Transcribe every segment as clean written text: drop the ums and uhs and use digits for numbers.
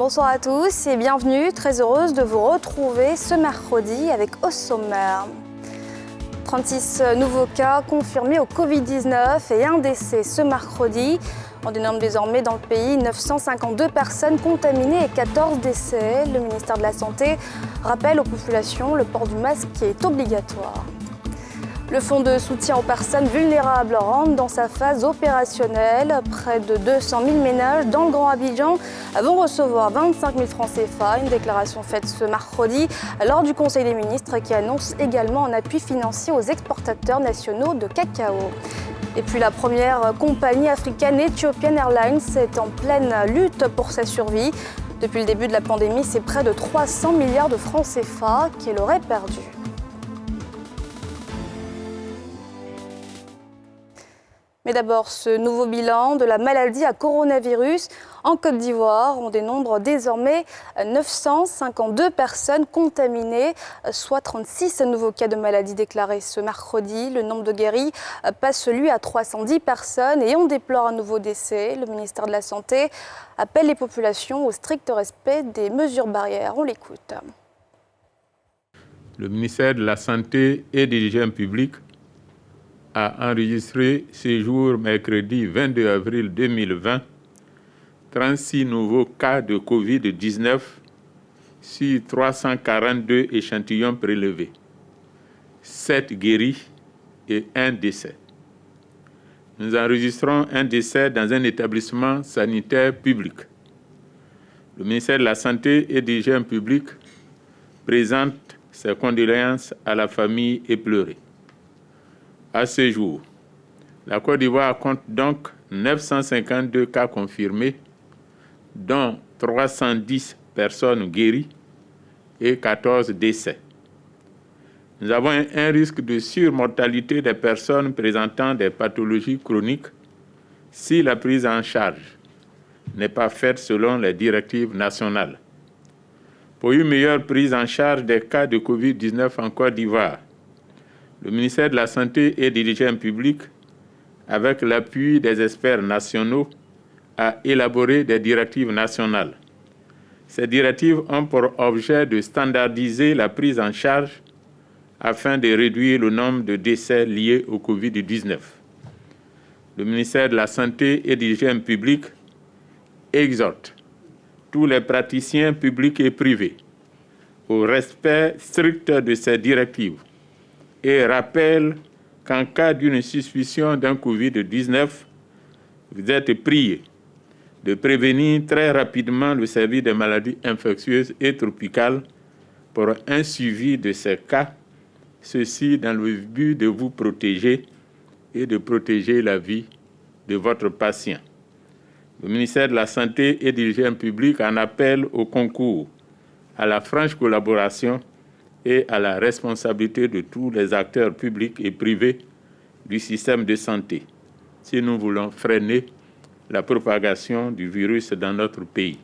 Bonsoir à tous et bienvenue. Très heureuse de vous retrouver ce mercredi avec au sommaire 36 nouveaux cas confirmés au Covid-19 et un décès ce mercredi. On dénombre désormais dans le pays 952 personnes contaminées et 14 décès. Le ministère de la Santé rappelle aux populations le port du masque qui est obligatoire. Le fonds de soutien aux personnes vulnérables rentre dans sa phase opérationnelle. Près de 200 000 ménages dans le Grand Abidjan vont recevoir 25 000 francs CFA. Une déclaration faite ce mercredi lors du Conseil des ministres qui annonce également un appui financier aux exportateurs nationaux de cacao. Et puis la première compagnie africaine, Ethiopian Airlines, est en pleine lutte pour sa survie. Depuis le début de la pandémie, c'est près de 300 milliards de francs CFA qu'elle aurait perdu. Mais d'abord, ce nouveau bilan de la maladie à coronavirus. En Côte d'Ivoire, on dénombre désormais 952 personnes contaminées, soit 36 nouveaux cas de maladie déclarés ce mercredi. Le nombre de guéris passe lui à 310 personnes et on déplore un nouveau décès. Le ministère de la Santé appelle les populations au strict respect des mesures barrières. On l'écoute. Le ministère de la Santé et de l'Hygiène publique a enregistré ce jour, mercredi 22 avril 2020, 36 nouveaux cas de Covid-19 sur 342 échantillons prélevés, 7 guéris et 1 décès. Nous enregistrons un décès dans un établissement sanitaire public. Le ministère de la Santé et de l'Hygiène publique présente ses condoléances à la famille éplorée. À ce jour, la Côte d'Ivoire compte donc 952 cas confirmés, dont 310 personnes guéries et 14 décès. Nous avons un risque de surmortalité des personnes présentant des pathologies chroniques si la prise en charge n'est pas faite selon les directives nationales. Pour une meilleure prise en charge des cas de Covid-19 en Côte d'Ivoire, le ministère de la Santé et de l'Hygiène publique, avec l'appui des experts nationaux, a élaboré des directives nationales. Ces directives ont pour objet de standardiser la prise en charge afin de réduire le nombre de décès liés au Covid-19. Le ministère de la Santé et de l'Hygiène publique exhorte tous les praticiens publics et privés au respect strict de ces directives et rappelle qu'en cas d'une suspicion d'un Covid-19, vous êtes priés de prévenir très rapidement le service des maladies infectieuses et tropicales pour un suivi de ces cas, ceci dans le but de vous protéger et de protéger la vie de votre patient. Le ministère de la Santé et de l'Hygiène publique en appelle au concours, à la franche collaboration et à la responsabilité de tous les acteurs publics et privés du système de santé, si nous voulons freiner la propagation du virus dans notre pays.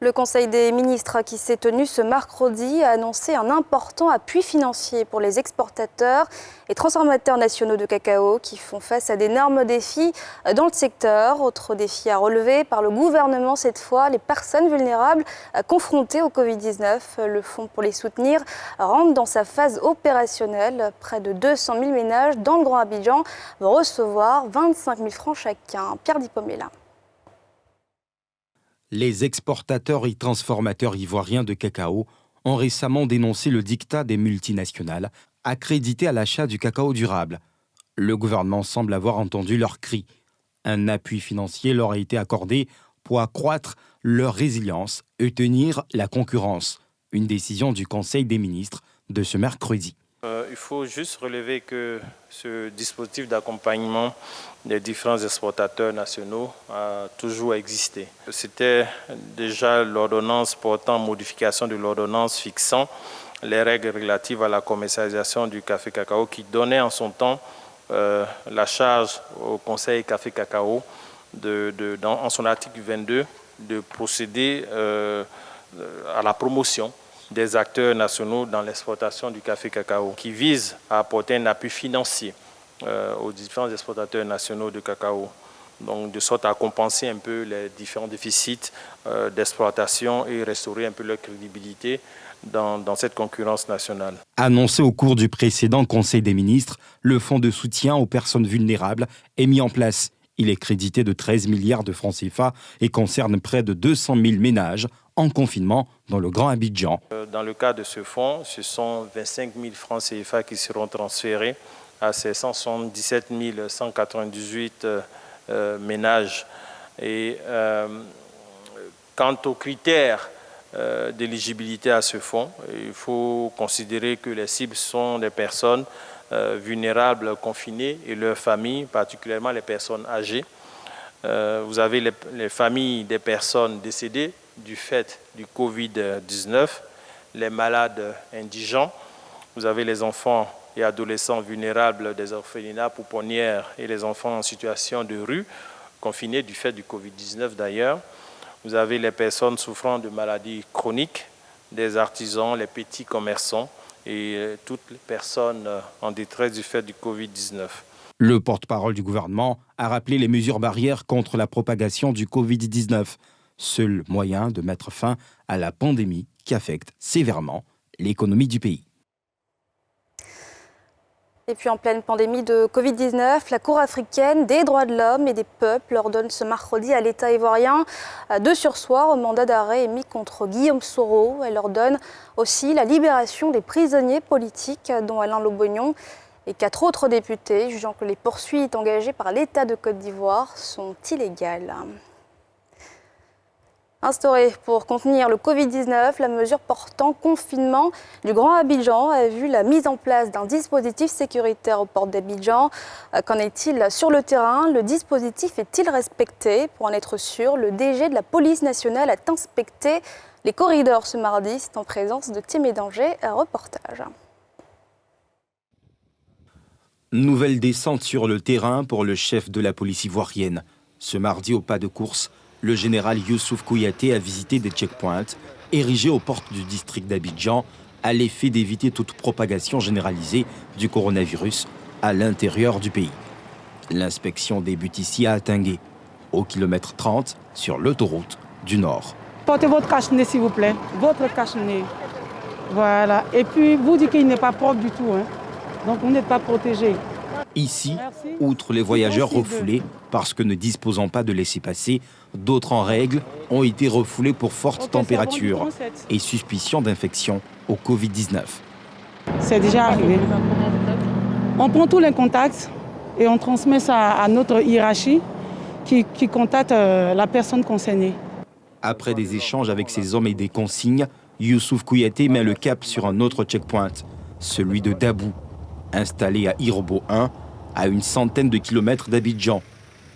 Le Conseil des ministres qui s'est tenu ce mercredi a annoncé un important appui financier pour les exportateurs et transformateurs nationaux de cacao qui font face à d'énormes défis dans le secteur. Autre défi à relever par le gouvernement cette fois, les personnes vulnérables confrontées au Covid-19. Le fonds pour les soutenir rentre dans sa phase opérationnelle. Près de 200 000 ménages dans le Grand Abidjan vont recevoir 25 000 francs chacun. Pierre Dipomela. Les exportateurs et transformateurs ivoiriens de cacao ont récemment dénoncé le diktat des multinationales accréditées à l'achat du cacao durable. Le gouvernement semble avoir entendu leurs cris. Un appui financier leur a été accordé pour accroître leur résilience et tenir la concurrence. Une décision du Conseil des ministres de ce mercredi. Il faut juste relever que ce dispositif d'accompagnement des différents exportateurs nationaux a toujours existé. C'était déjà l'ordonnance portant modification de l'ordonnance fixant les règles relatives à la commercialisation du café cacao qui donnait en son temps la charge au Conseil café cacao en son article 22 de procéder à la promotion des acteurs nationaux dans l'exportation du café cacao, qui vise à apporter un appui financier aux différents exportateurs nationaux de cacao. donc de sorte à compenser un peu les différents déficits d'exploitation et restaurer un peu leur crédibilité dans cette concurrence nationale. Annoncé au cours du précédent Conseil des ministres, le fonds de soutien aux personnes vulnérables est mis en place. Il est crédité de 13 milliards de francs CFA et concerne près de 200 000 ménages en confinement dans le Grand Abidjan. Dans le cas de ce fonds, ce sont 25 000 francs CFA qui seront transférés à ces 177 198 ménages. Et quant aux critères d'éligibilité à ce fonds, il faut considérer que les cibles sont des personnes vulnérables, confinées et leurs familles, particulièrement les personnes âgées. Vous avez les familles des personnes décédées du fait du Covid-19, les malades indigents, vous avez les enfants et adolescents vulnérables des orphelinats pouponnières et les enfants en situation de rue, confinés du fait du Covid-19 d'ailleurs. Vous avez les personnes souffrant de maladies chroniques, des artisans, les petits commerçants et toutes les personnes en détresse du fait du Covid-19. Le porte-parole du gouvernement a rappelé les mesures barrières contre la propagation du Covid-19, seul moyen de mettre fin à la pandémie qui affecte sévèrement l'économie du pays. Et puis en pleine pandémie de Covid-19, la Cour africaine des droits de l'homme et des peuples ordonne ce mercredi à l'État ivoirien de surseoir au mandat d'arrêt émis contre Guillaume Soro. Elle ordonne aussi la libération des prisonniers politiques, dont Alain Lobognon et 4 autres députés, jugeant que les poursuites engagées par l'État de Côte d'Ivoire sont illégales. Instaurée pour contenir le Covid-19, la mesure portant confinement du Grand Abidjan a vu la mise en place d'un dispositif sécuritaire aux portes d'Abidjan. Qu'en est-il sur le terrain? Le dispositif est-il respecté? Pour en être sûr, le DG de la police nationale a inspecté les corridors ce mardi. C'est en présence de Thierry Danger, un reportage. Nouvelle descente sur le terrain pour le chef de la police ivoirienne. Ce mardi, au pas de course, le général Youssouf Kouyaté a visité des checkpoints érigés aux portes du district d'Abidjan à l'effet d'éviter toute propagation généralisée du coronavirus à l'intérieur du pays. L'inspection débute ici à Atingué, au kilomètre 30 sur l'autoroute du Nord. Portez votre cache-nez s'il vous plaît, votre cache-nez. Voilà, et puis vous dites qu'il n'est pas propre du tout, hein. Donc vous n'êtes pas protégé. Ici, outre les voyageurs refoulés parce que ne disposant pas de laissez-passer, d'autres en règle ont été refoulés pour forte température et suspicion d'infection au Covid-19. C'est déjà arrivé. On prend tous les contacts et on transmet ça à notre hiérarchie qui contacte la personne concernée. Après des échanges avec ces hommes et des consignes, Youssouf Kouyaté met le cap sur un autre checkpoint, celui de Dabou, installé à Irobo 1, à une centaine de kilomètres d'Abidjan.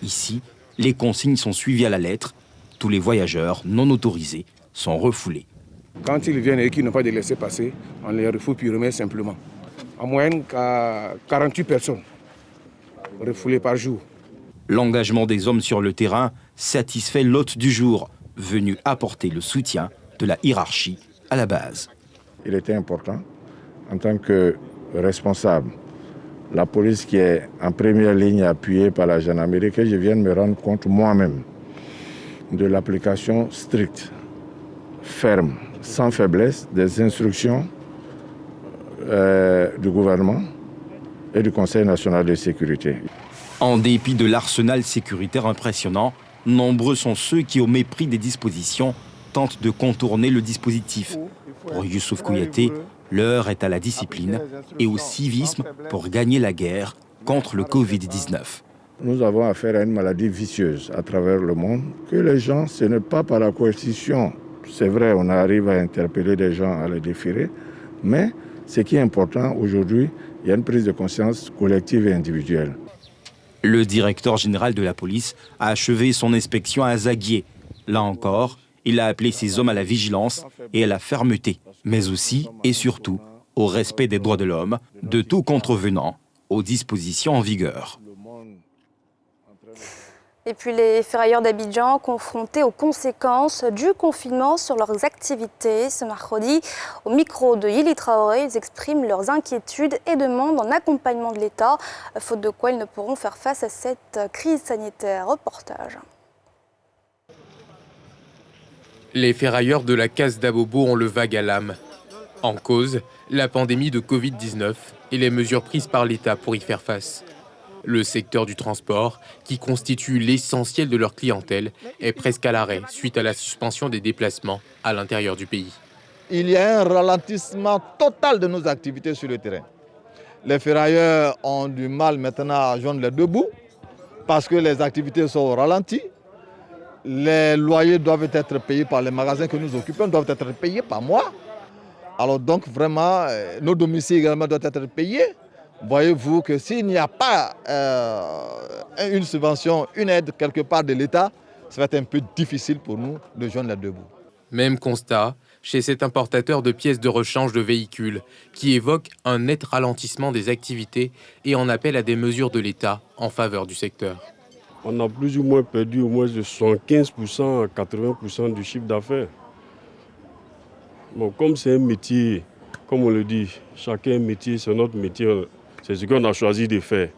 Ici, les consignes sont suivies à la lettre. Tous les voyageurs non autorisés sont refoulés. Quand ils viennent et qu'ils n'ont pas de laissez-passer, on les refoule purement simplement. En moyenne, 48 personnes refoulées par jour. L'engagement des hommes sur le terrain satisfait l'hôte du jour, venu apporter le soutien de la hiérarchie à la base. Il était important, en tant que responsable, la police qui est en première ligne appuyée par la gendarmerie, que je vienne me rendre compte moi-même de l'application stricte, ferme, sans faiblesse des instructions du gouvernement et du Conseil national de sécurité. En dépit de l'arsenal sécuritaire impressionnant, nombreux sont ceux qui, au mépris des dispositions, tentent de contourner le dispositif. Pour Youssouf Kouyaté, l'heure est à la discipline et au civisme pour gagner la guerre contre le Covid-19. Nous avons affaire à une maladie vicieuse à travers le monde, que les gens, ce n'est pas par la coercition. C'est vrai, on arrive à interpeller des gens, à les déférer, mais ce qui est important aujourd'hui, il y a une prise de conscience collective et individuelle. Le directeur général de la police a achevé son inspection à Zaguié. Là encore, il a appelé ses hommes à la vigilance et à la fermeté, mais aussi et surtout au respect des droits de l'homme, de tout contrevenant aux dispositions en vigueur. Et puis les ferrailleurs d'Abidjan confrontés aux conséquences du confinement sur leurs activités. Ce mercredi, au micro de Yili Traoré, ils expriment leurs inquiétudes et demandent un accompagnement de l'État, faute de quoi ils ne pourront faire face à cette crise sanitaire. Reportage. Les ferrailleurs de la case d'Abobo ont le vague à l'âme. En cause, la pandémie de Covid-19 et les mesures prises par l'État pour y faire face. Le secteur du transport, qui constitue l'essentiel de leur clientèle, est presque à l'arrêt suite à la suspension des déplacements à l'intérieur du pays. Il y a un ralentissement total de nos activités sur le terrain. Les ferrailleurs ont du mal maintenant à joindre les deux bouts parce que les activités sont ralenties. Les loyers doivent être payés par les magasins que nous occupons, doivent être payés par mois. Alors donc vraiment, nos domiciles également doivent être payés. Voyez-vous que s'il n'y a pas une subvention, une aide quelque part de l'État, ça va être un peu difficile pour nous de joindre les deux bouts. Même constat chez cet importateur de pièces de rechange de véhicules qui évoque un net ralentissement des activités et en appelle à des mesures de l'État en faveur du secteur. On a plus ou moins perdu au moins de 75% à 80% du chiffre d'affaires. Bon, comme c'est un métier, comme on le dit, chacun métier, c'est notre métier. C'est ce qu'on a choisi de faire.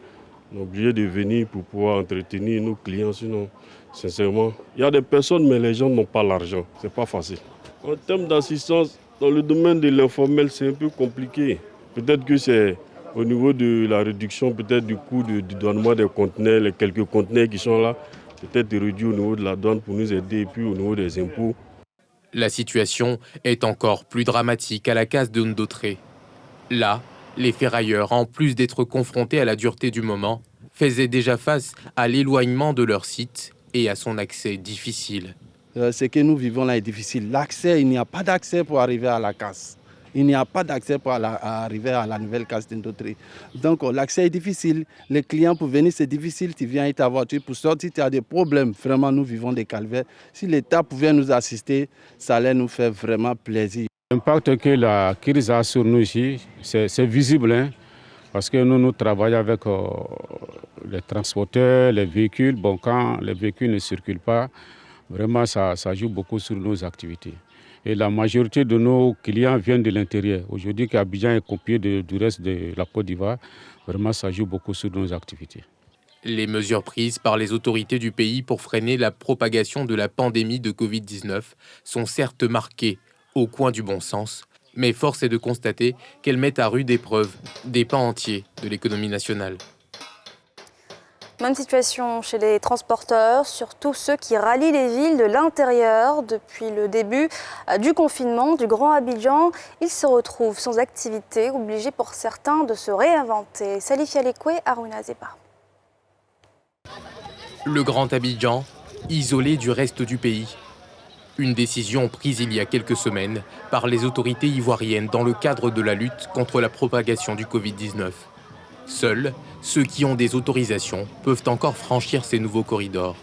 On est obligé de venir pour pouvoir entretenir nos clients, sinon, sincèrement, il y a des personnes, mais les gens n'ont pas l'argent. C'est pas facile. En termes d'assistance, dans le domaine de l'informel, c'est un peu compliqué. Peut-être que c'est au niveau de la réduction peut-être du coût du douanement des conteneurs, les quelques conteneurs qui sont là, peut-être réduit au niveau de la douane pour nous aider et puis au niveau des impôts. La situation est encore plus dramatique à la case de Ndotré. Là, les ferrailleurs, en plus d'être confrontés à la dureté du moment, faisaient déjà face à l'éloignement de leur site et à son accès difficile. Ce que nous vivons là est difficile. L'accès, il n'y a pas d'accès pour arriver à la case. Il n'y a pas d'accès pour arriver à la nouvelle case d'Ndotré. Donc l'accès est difficile. Les clients pour venir, c'est difficile. Tu viens avec ta voiture pour sortir, tu as des problèmes. Vraiment, nous vivons des calvaires. Si l'État pouvait nous assister, ça allait nous faire vraiment plaisir. L'impact que la crise a sur nous ici, c'est visible, hein, parce que nous travaillons avec les transporteurs, les véhicules. Bon, quand les véhicules ne circulent pas, vraiment ça joue beaucoup sur nos activités. Et la majorité de nos clients viennent de l'intérieur. Aujourd'hui, qu'Abidjan est copié du reste de la Côte d'Ivoire, vraiment ça joue beaucoup sur nos activités. Les mesures prises par les autorités du pays pour freiner la propagation de la pandémie de Covid-19 sont certes marquées au coin du bon sens, mais force est de constater qu'elles mettent à rude épreuve des pans entiers de l'économie nationale. Même situation chez les transporteurs, surtout ceux qui rallient les villes de l'intérieur. Depuis le début du confinement du Grand Abidjan, ils se retrouvent sans activité, obligés pour certains de se réinventer. Salif Yalekwe, Aruna Zeba. Le Grand Abidjan, isolé du reste du pays. Une décision prise il y a quelques semaines par les autorités ivoiriennes dans le cadre de la lutte contre la propagation du Covid-19. Seuls ceux qui ont des autorisations peuvent encore franchir ces nouveaux corridors.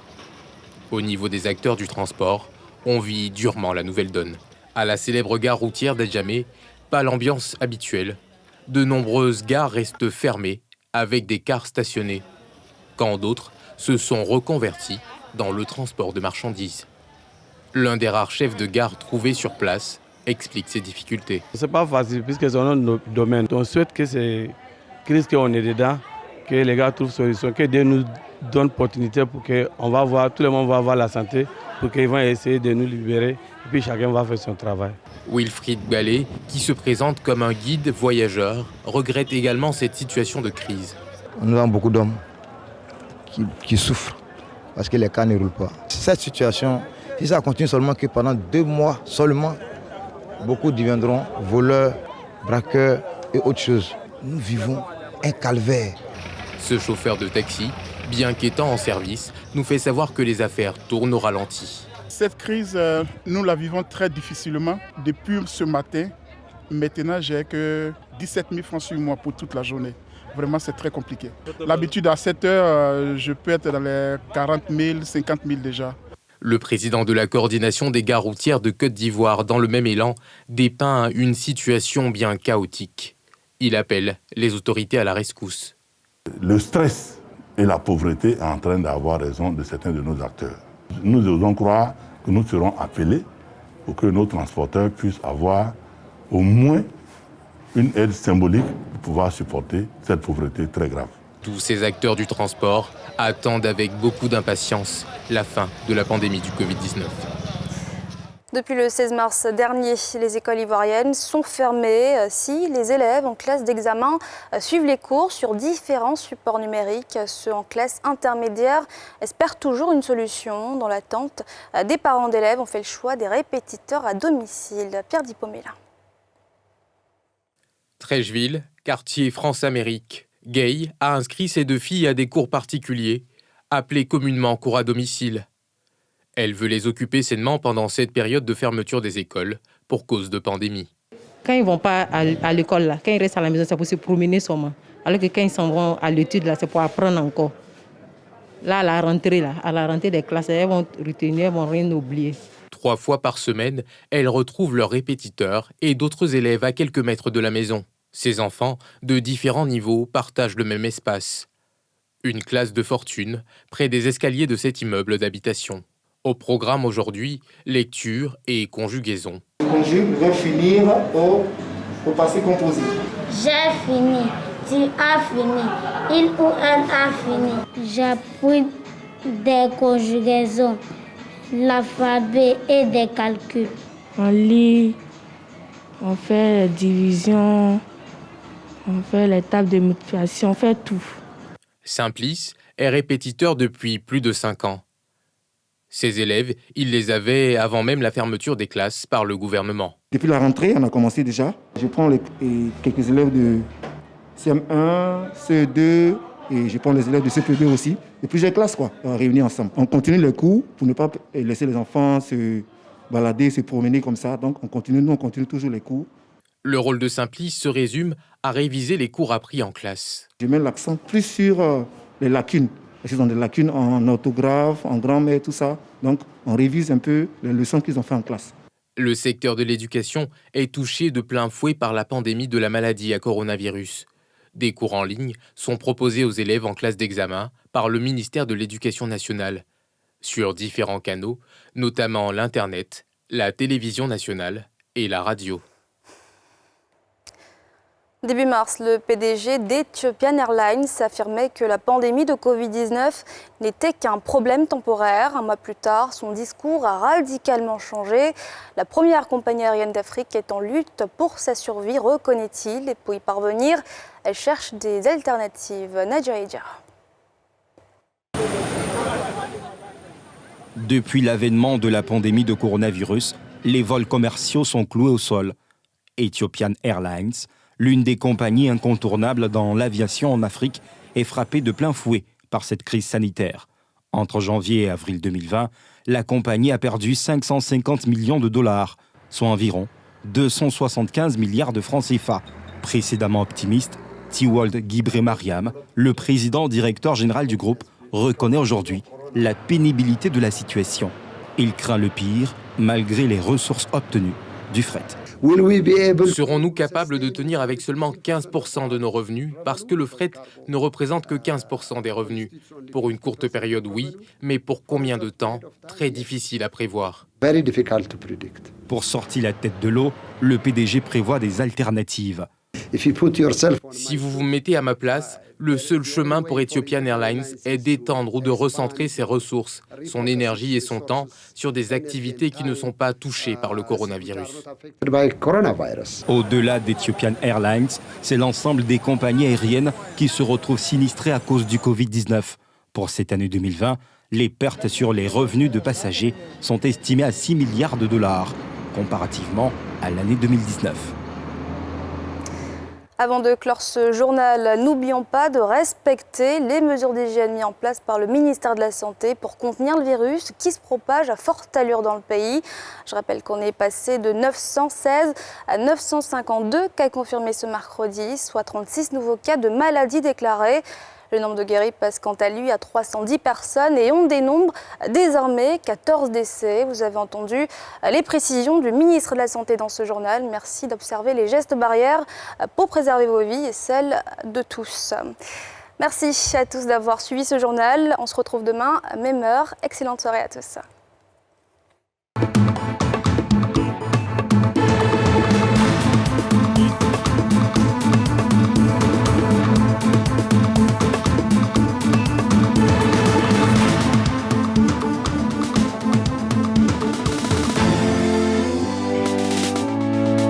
Au niveau des acteurs du transport, on vit durement la nouvelle donne. À la célèbre gare routière d'Adjamé, pas l'ambiance habituelle. De nombreuses gares restent fermées avec des cars stationnés, quand d'autres se sont reconvertis dans le transport de marchandises. L'un des rares chefs de gare trouvés sur place explique ses difficultés. C'est pas facile puisque c'est notre domaine. On souhaite que c'est crise qu'on est dedans, que les gars trouvent solution, que Dieu nous donne l'opportunité pour que tout le monde va avoir la santé, pour qu'ils vont essayer de nous libérer et puis chacun va faire son travail. Wilfried Ballet, qui se présente comme un guide voyageur, regrette également cette situation de crise. Nous avons beaucoup d'hommes qui souffrent parce que les cas ne roulent pas. Cette situation, si ça continue seulement que pendant 2 mois seulement, beaucoup deviendront voleurs, braqueurs et autres choses. Nous vivons un calvaire. Ce chauffeur de taxi, bien qu'étant en service, nous fait savoir que les affaires tournent au ralenti. Cette crise, nous la vivons très difficilement. Depuis ce matin, maintenant, j'ai que 17 000 francs sur moi pour toute la journée. Vraiment, c'est très compliqué. L'habitude, à 7 heures, je peux être dans les 40 000, 50 000 déjà. Le président de la coordination des gares routières de Côte d'Ivoire, dans le même élan, dépeint une situation bien chaotique. Il appelle les autorités à la rescousse. Le stress Et la pauvreté est en train d'avoir raison de certains de nos acteurs. Nous osons croire que nous serons appelés pour que nos transporteurs puissent avoir au moins une aide symbolique pour pouvoir supporter cette pauvreté très grave. Tous ces acteurs du transport attendent avec beaucoup d'impatience la fin de la pandémie du Covid-19. Depuis le 16 mars dernier, les écoles ivoiriennes sont fermées si les élèves en classe d'examen suivent les cours sur différents supports numériques. Ceux en classe intermédiaire espèrent toujours une solution. Dans l'attente, des parents d'élèves ont fait le choix des répétiteurs à domicile. Pierre Dipomela. Trècheville, quartier France-Amérique. Gay a inscrit ses 2 filles à des cours particuliers, appelés communément cours à domicile. Elle veut les occuper sainement pendant cette période de fermeture des écoles pour cause de pandémie. Quand ils ne vont pas à l'école, là, quand ils restent à la maison, c'est pour se promener seulement. Alors que quand ils s'en vont à l'étude, là, c'est pour apprendre encore. Là, à la rentrée des classes, elles vont retenir, elles vont rien oublier. 3 fois par semaine, elles retrouvent leurs répétiteurs et d'autres élèves à quelques mètres de la maison. Ces enfants, de différents niveaux, partagent le même espace. Une classe de fortune, près des escaliers de cet immeuble d'habitation. Au programme aujourd'hui, lecture et conjugaison. Le conjugue va finir au passé composé. J'ai fini, tu as fini, il ou elle a fini. J'ai appris des conjugaisons, l'alphabet et des calculs. On lit, on fait les divisions, on fait les tables de multiplication, on fait tout. Simplice est répétiteur depuis plus de 5 ans. Ces élèves, il les avait avant même la fermeture des classes par le gouvernement. Depuis la rentrée, on a commencé déjà. Je prends quelques élèves de CM1, CE2 et je prends les élèves de CP2 aussi. Et plusieurs classes, réunis ensemble. On continue les cours pour ne pas laisser les enfants se balader, se promener comme ça. Donc on continue toujours les cours. Le rôle de Simplice se résume à réviser les cours appris en classe. Je mets l'accent plus sur les lacunes. Parce qu'ils ont des lacunes en orthographe, en grammaire, tout ça. Donc, on révise un peu les leçons qu'ils ont fait en classe. Le secteur de l'éducation est touché de plein fouet par la pandémie de la maladie à coronavirus. Des cours en ligne sont proposés aux élèves en classe d'examen par le ministère de l'Éducation nationale, sur différents canaux, notamment l'Internet, la télévision nationale et la radio. Début mars, le PDG d'Ethiopian Airlines affirmait que la pandémie de Covid-19 n'était qu'un problème temporaire. Un mois plus tard, son discours a radicalement changé. La première compagnie aérienne d'Afrique est en lutte pour sa survie, reconnaît-il. Et pour y parvenir, elle cherche des alternatives. Nadia Edja. Depuis l'avènement de la pandémie de coronavirus, les vols commerciaux sont cloués au sol. Ethiopian Airlines, l'une des compagnies incontournables dans l'aviation en Afrique, est frappée de plein fouet par cette crise sanitaire. Entre janvier et avril 2020, la compagnie a perdu 550 millions de dollars, soit environ 275 milliards de francs CFA. Précédemment optimiste, Tiwold Gibre-Mariam, le président directeur général du groupe, reconnaît aujourd'hui la pénibilité de la situation. Il craint le pire, malgré les ressources obtenues du fret. Serons-nous capables de tenir avec seulement 15% de nos revenus parce que le fret ne représente que 15% des revenus? Pour une courte période, oui, mais pour combien de temps? Très difficile à prévoir. Pour sortir la tête de l'eau, le PDG prévoit des alternatives. Si vous vous mettez à ma place, le seul chemin pour Ethiopian Airlines est d'étendre ou de recentrer ses ressources, son énergie et son temps sur des activités qui ne sont pas touchées par le coronavirus. Au-delà d'Ethiopian Airlines, c'est l'ensemble des compagnies aériennes qui se retrouvent sinistrées à cause du Covid-19. Pour cette année 2020, les pertes sur les revenus de passagers sont estimées à 6 milliards de dollars, comparativement à l'année 2019. Avant de clore ce journal, n'oublions pas de respecter les mesures d'hygiène mises en place par le ministère de la Santé pour contenir le virus qui se propage à forte allure dans le pays. Je rappelle qu'on est passé de 916 à 952 cas confirmés ce mercredi, soit 36 nouveaux cas de maladies déclarés. Le nombre de guéris passe quant à lui à 310 personnes et on dénombre désormais 14 décès. Vous avez entendu les précisions du ministre de la Santé dans ce journal. Merci d'observer les gestes barrières pour préserver vos vies et celles de tous. Merci à tous d'avoir suivi ce journal. On se retrouve demain à même heure. Excellente soirée à tous.